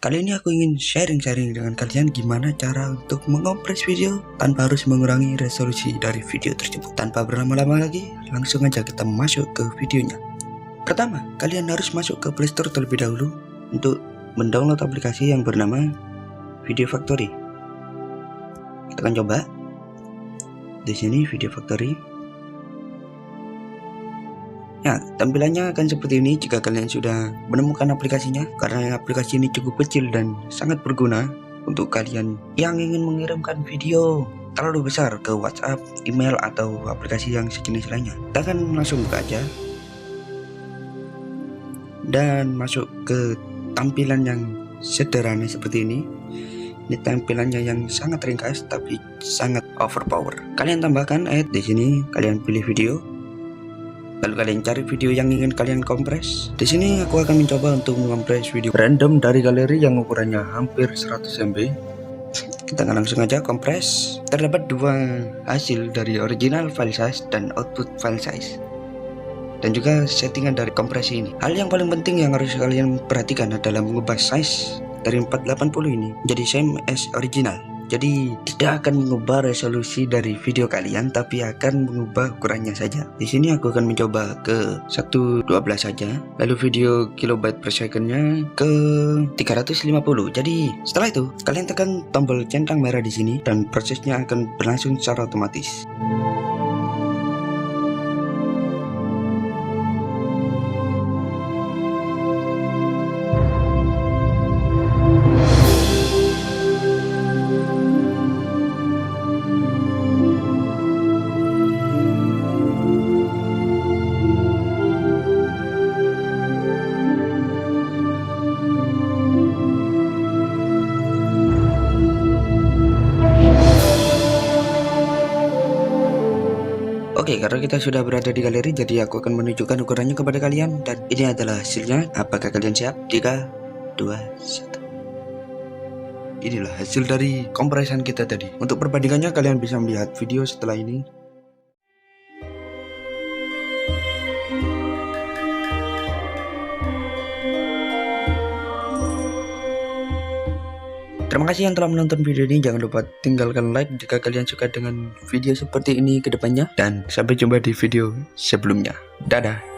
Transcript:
Kali ini aku ingin sharing-sharing dengan kalian gimana cara untuk mengompres video tanpa harus mengurangi resolusi dari video tersebut. Tanpa berlama-lama lagi, langsung aja kita masuk ke videonya. Pertama, kalian harus masuk ke Play Store terlebih dahulu untuk mendownload aplikasi yang bernama Video Factory. Kita akan coba. Di sini Video Factory. Nah, tampilannya akan seperti ini jika kalian sudah menemukan aplikasinya, karena aplikasi ini cukup kecil dan sangat berguna untuk kalian yang ingin mengirimkan video terlalu besar ke WhatsApp, email, atau aplikasi yang sejenis lainnya. Kita akan langsung buka aja dan masuk ke tampilan yang sederhana seperti ini. Ini tampilannya yang sangat ringkas tapi sangat overpower. Kalian tambahkan add di sini, kalian pilih video. Lalu kalian cari video yang ingin kalian kompres. Di sini aku akan mencoba untuk mengompres video random dari galeri yang ukurannya hampir 100 MB. Kita akan langsung aja kompres. Terdapat dua hasil dari original file size dan output file size, dan juga settingan dari kompresi ini. Hal yang paling penting yang harus kalian perhatikan adalah mengubah size dari 480 ini jadi same as original. Jadi tidak akan mengubah resolusi dari video kalian, tapi akan mengubah ukurannya saja. Di sini aku akan mencoba ke 112 saja, lalu video kilobyte per secondnya ke 350. Jadi setelah itu kalian tekan tombol centang merah di sini dan prosesnya akan berlangsung secara otomatis. Oke, karena kita sudah berada di galeri, jadi aku akan menunjukkan ukurannya kepada kalian. Dan ini adalah hasilnya. Apakah kalian siap? 3, 2, 1. Inilah hasil dari kompresan kita tadi. Untuk perbandingannya kalian bisa melihat video setelah ini. Terima kasih yang telah menonton video ini. Jangan lupa tinggalkan like jika kalian suka dengan video seperti ini ke depannya. Dan sampai jumpa di video sebelumnya. Dadah.